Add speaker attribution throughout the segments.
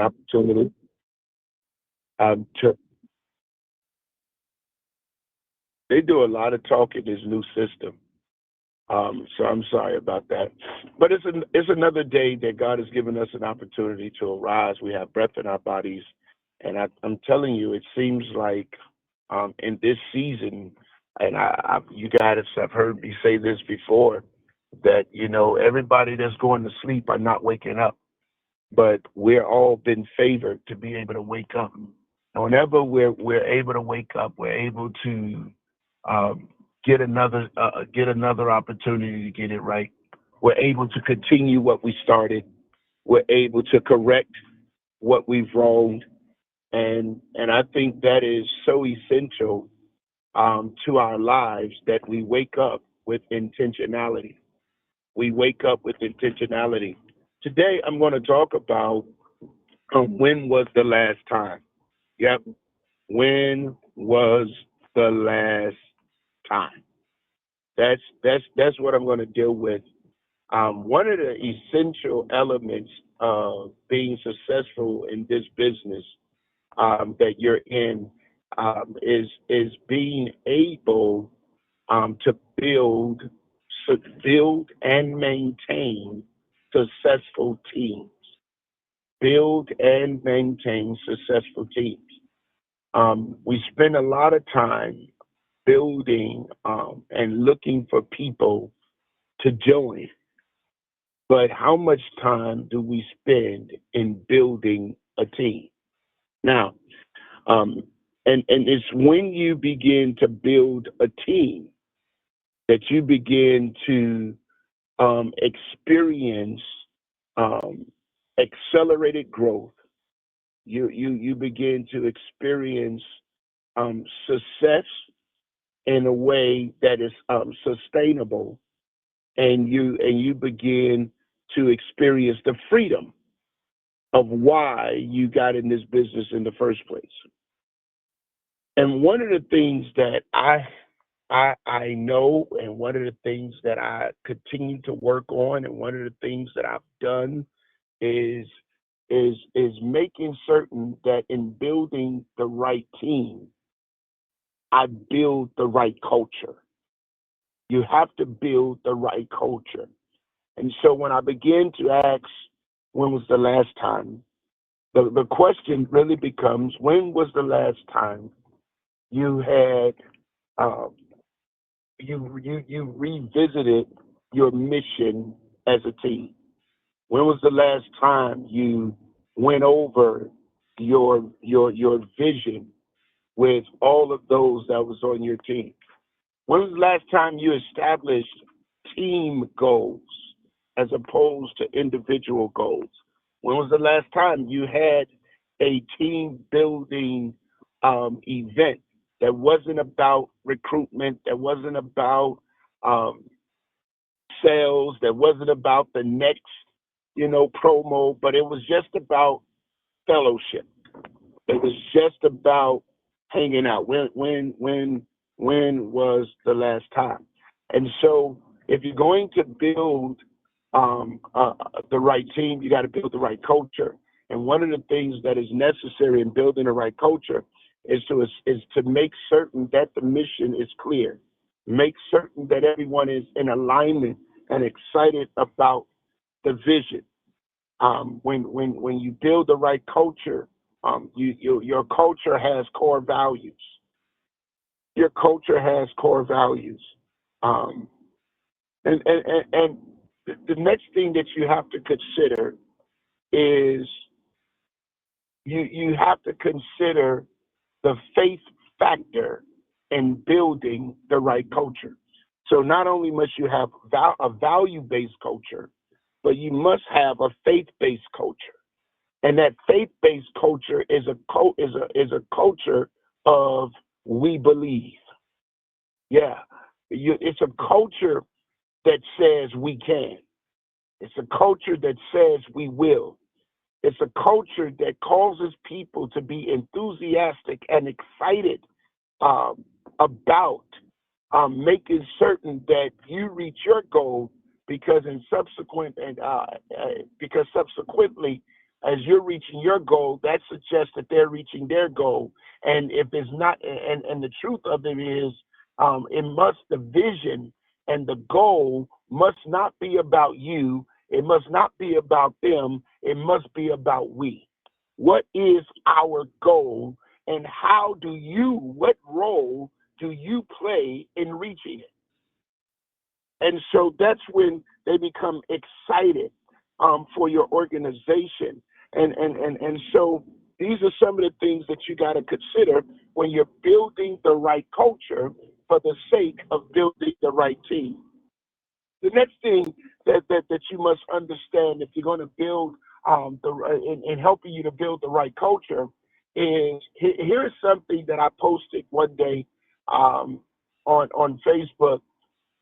Speaker 1: opportunity to they do a lot of talk in this new system. So I'm sorry about that. But it's another day that God has given us an opportunity to arise. We have breath in our bodies. And I'm telling you, it seems like in this season, and you guys have heard me say this before, that, everybody that's going to sleep are not waking up, but we're all been favored to be able to wake up. And whenever we're able to wake up, we're able to um, get another opportunity to get it right. We're able to continue what we started. We're able to correct what we've wronged, and I think that is so essential to our lives that we wake up with intentionality. We wake up with intentionality. Today, I'm going to talk about when was the last time. Yep, when was the last time? That's what I'm going to deal with. One of the essential elements of being successful in this business that you're in is being able to build and maintain successful teams. Build and maintain successful teams. We spend a lot of time building and looking for people to join, but how much time do we spend in building a team? Now, um, and it's when you begin to build a team that you begin to experience um, accelerated growth. You begin to experience success in a way that is sustainable, and you begin to experience the freedom of why you got in this business in the first place. And one of the things that I know, and one of the things that I continue to work on, and one of the things that I've done is is making certain that in building the right team, I build the right culture. You have to build the right culture. And so when I begin to ask, when was the last time? The question really becomes, when was the last time you had um, you revisited your mission as a team? When was the last time you went over your vision with all of those that was on your team? When was the last time you established team goals as opposed to individual goals? When was the last time you had a team building event that wasn't about recruitment, that wasn't about um, sales, that wasn't about the next, promo, but it was just about fellowship. It was just about hanging out. When was the last time? And so, if you're going to build the right team, you got to build the right culture. And one of the things that is necessary in building the right culture is to make certain that the mission is clear. Make certain that everyone is in alignment and excited about the vision. When you build the right culture, your culture has core values. Your culture has core values. Um, and the next thing that you have to consider is you have to consider the faith factor in building the right culture. So not only must you have a value-based culture, but you must have a faith-based culture. And that faith-based culture is a culture of we believe. Yeah, it's a culture that says we can. It's a culture that says we will. It's a culture that causes people to be enthusiastic and excited um, about making certain that you reach your goal because subsequently as you're reaching your goal, that suggests that they're reaching their goal. And if it's not, and the truth of it is, the vision and the goal must not be about you. It must not be about them. It must be about we. What is our goal, and what role do you play in reaching it? And so that's when they become excited for your organization. And so these are some of the things that you got to consider when you're building the right culture for the sake of building the right team. The next thing that you must understand if you're going to build in helping you to build the right culture is here's something that I posted one day on Facebook,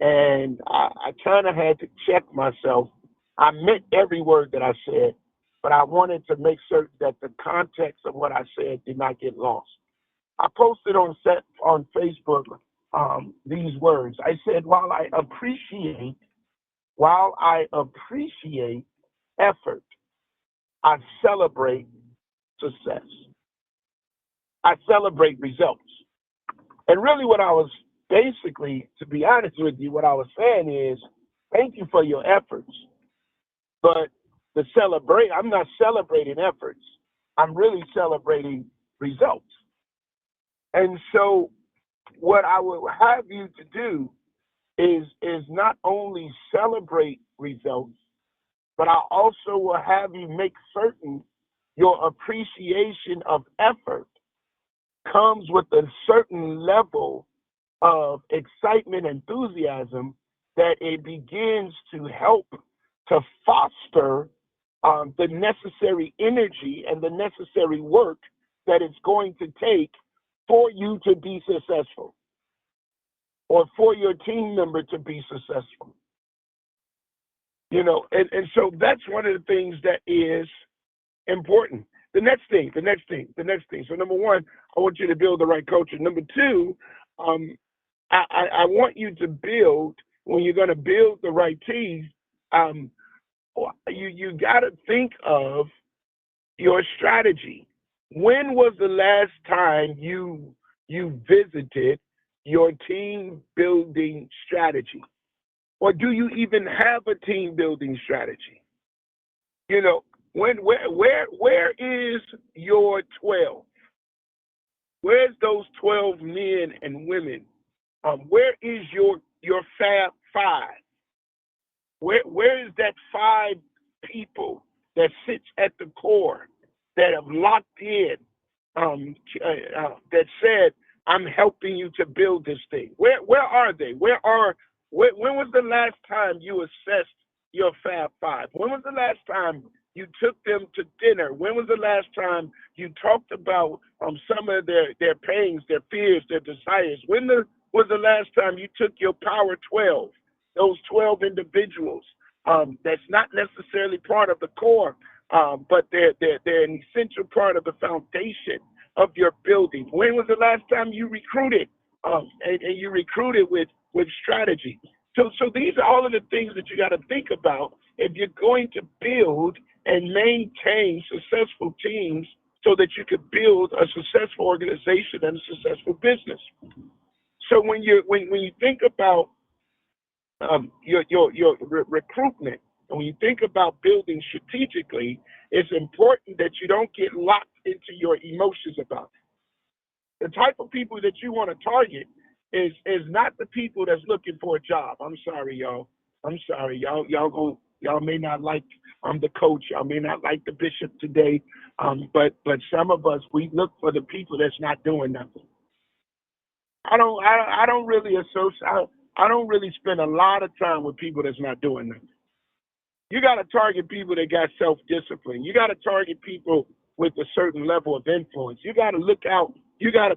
Speaker 1: and I kind of had to check myself. I meant every word that I said, but I wanted to make certain that the context of what I said did not get lost. I posted on Facebook these words. I said, while I appreciate effort, I celebrate success. I celebrate results. And really what I was basically, to be honest with you, what I was saying is, thank you for your efforts. But I'm not celebrating efforts. I'm really celebrating results. And so what I would have you to do is not only celebrate results, but I also will have you make certain your appreciation of effort comes with a certain level of excitement, enthusiasm, that it begins to help to foster the necessary energy and the necessary work that it's going to take for you to be successful or for your team member to be successful. And so that's one of the things that is important. The next thing. So number one, I want you to build the right culture. Number two, I want you to build, when you're going to build the right team, you got to think of your strategy. When was the last time you visited your team building strategy? Or do you even have a team building strategy? Where is your 12? Where's those 12 men and women? Where is your Fab Five? Where is that 5 people that sits at the core that have locked in, that said, I'm helping you to build this thing? Where are they? When was the last time you assessed your Fab Five? When was the last time you took them to dinner? When was the last time you talked about some of their pains, their fears, their desires? When was the last time you took your Power 12, those 12 individuals that's not necessarily part of the core, but they're an essential part of the foundation of your building? When was the last time you recruited and you recruited with strategy? So these are all of the things that you got to think about if you're going to build and maintain successful teams so that you could build a successful organization and a successful business. So when you think about your recruitment, and when you think about building strategically, it's important that you don't get locked into your emotions about it. The type of people that you want to target is not the people that's looking for a job. I'm sorry, y'all. I'm sorry, y'all may not like the coach. Y'all may not like the bishop today. But some of us, we look for the people that's not doing nothing. I don't really associate. I don't really spend a lot of time with people that's not doing nothing. You got to target people that got self-discipline. You got to target people with a certain level of influence. You got to look out. You got to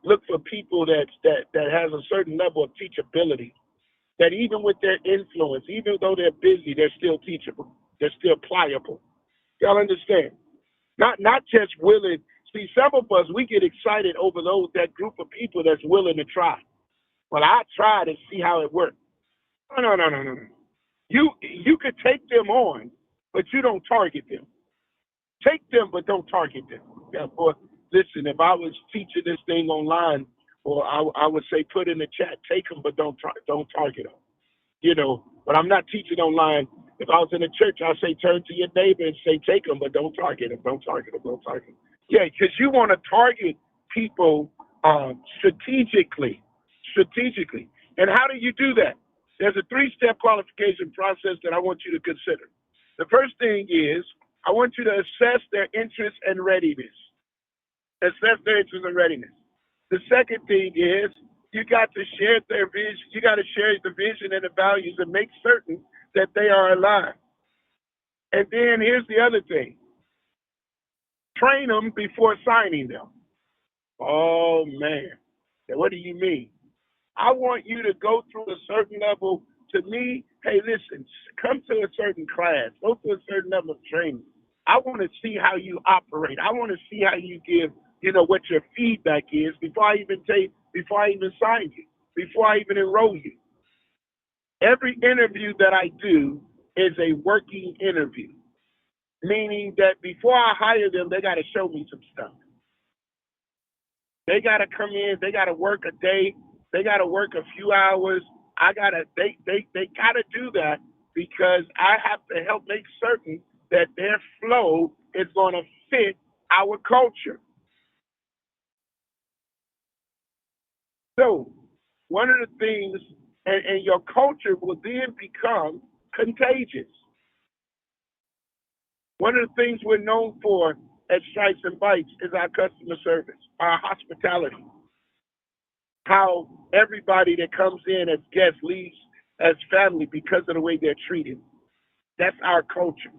Speaker 1: look for people that has a certain level of teachability. That even with their influence, even though they're busy, they're still teachable. They're still pliable. Y'all understand? Not just willing. See, some of us, we get excited over that group of people that's willing to try. Well, I tried and see how it worked. No. You could take them on, but you don't target them. Take them, but don't target them. Therefore, listen, if I was teaching this thing online, or I would say put in the chat, take them, but don't target them. But I'm not teaching online. If I was in a church, I'd say turn to your neighbor and say take them, but don't target them. Don't target them. Don't target them. Yeah, because you want to target people strategically. Strategically. And how do you do that? There's a 3-step qualification process that I want you to consider. The first thing is I want you to assess their interest and readiness. Assess their interest and readiness. The second thing is you got to share their vision. You got to share the vision and the values and make certain that they are aligned. And then here's the other thing. Train them before signing them. Oh, man. What do you mean? I want you to go through a certain level. To me, hey, listen, come to a certain class. Go to a certain level of training. I want to see how you operate. I want to see how you give, what your feedback is before I even sign you, before I even enroll you. Every interview that I do is a working interview, meaning that before I hire them, they got to show me some stuff. They got to come in. They got to work a day. They got to work a few hours. They got to do that because I have to help make certain that their flow is going to fit our culture. So one of the things, and your culture will then become contagious. One of the things we're known for at Stripes and Bites is our customer service, our hospitality. How everybody that comes in as guests leaves as family because of the way they're treated. That's our culture.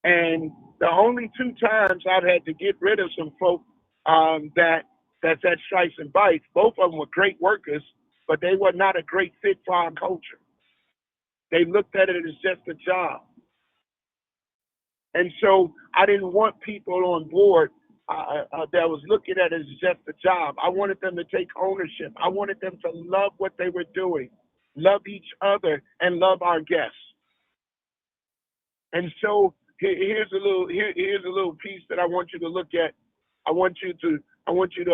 Speaker 1: And the only 2 times I've had to get rid of some folk that's at Stripes and Bites, both of them were great workers, but they were not a great fit for our culture. They looked at it as just a job. And so I didn't want people on board that was looking at it as just a job. I wanted them to take ownership. I wanted them to love what they were doing, love each other, and love our guests. And so here's a little piece that I want you to look at. I want you to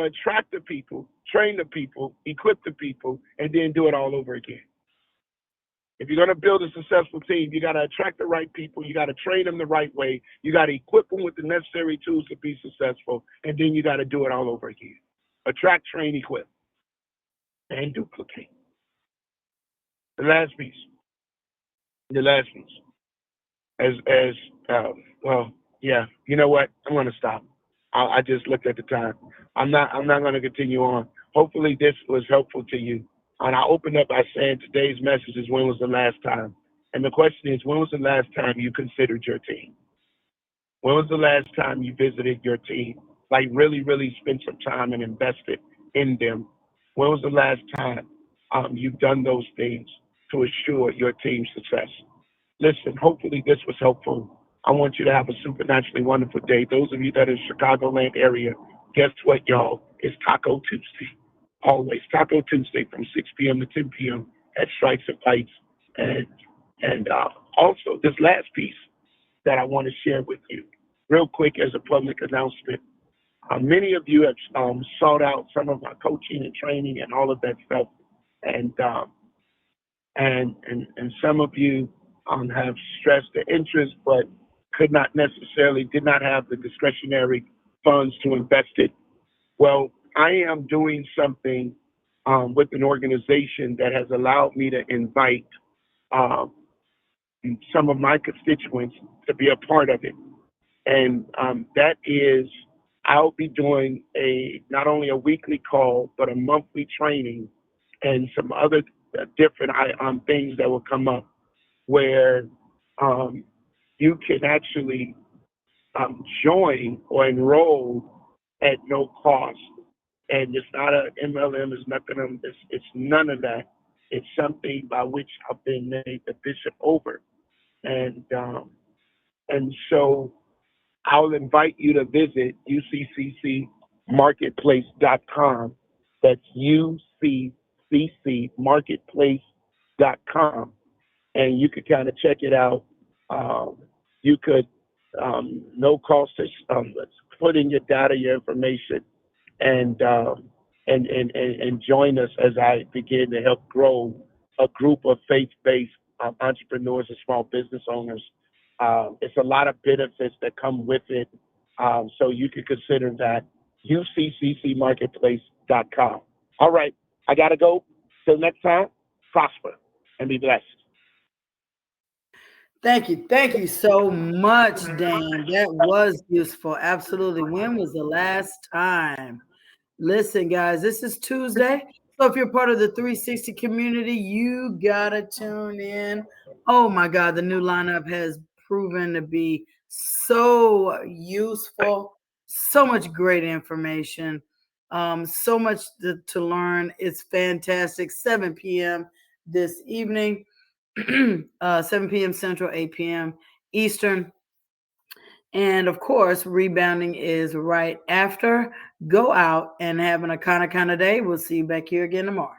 Speaker 1: attract the people, train the people, equip the people, and then do it all over again. If you're going to build a successful team, you got to attract the right people. You got to train them the right way. You got to equip them with the necessary tools to be successful. And then you got to do it all over again. Attract, train, equip, and duplicate. The last piece. Yeah, you know what? I'm going to stop. I just looked at the time. I'm not going to continue on. Hopefully this was helpful to you. And I opened up by saying today's message is when was the last time? And the question is, when was the last time you considered your team? When was the last time you visited your team? Like really, really spent some time and invested in them? When was the last time you've done those things to assure your team's success? Listen, hopefully this was helpful. I want you to have a supernaturally wonderful day. Those of you that are in the Chicagoland area, guess what, y'all? It's Taco Tuesday. Always Taco Tuesday from 6 p.m. to 10 p.m. at Stripes and Bites. And also this last piece that I want to share with you real quick as a public announcement. Many of you have sought out some of my coaching and training and all of that stuff. And some of you have stressed the interest, but did not have the discretionary funds to invest it. Well, I am doing something with an organization that has allowed me to invite some of my constituents to be a part of it. And that is, I'll be doing not only a weekly call, but a monthly training and some other different things that will come up where you can actually join or enroll at no cost. And it's not a MLM, it's nothing, it's none of that. It's something by which I've been made the bishop over. And so I'll invite you to visit ucccmarketplace.com. That's ucccmarketplace.com. And you could kind of check it out. You could no cost to put in your data, your information, and and join us as I begin to help grow a group of faith-based entrepreneurs and small business owners. It's a lot of benefits that come with it, so you can consider that. UCCCmarketplace.com. All right, I gotta go. Till next time, prosper and be blessed.
Speaker 2: Thank you. Thank you so much, Dan. That was useful. Absolutely. When was the last time? Listen, guys, this is Tuesday. So if you're part of the 360 community, you gotta tune in. Oh my God, the new lineup has proven to be so useful, so much great information, so much to learn. It's fantastic. 7 p.m. this evening, 7 p.m. Central, 8 p.m. Eastern. And of course, rebounding is right after. Go out and have an Akana kind of day. We'll see you back here again tomorrow.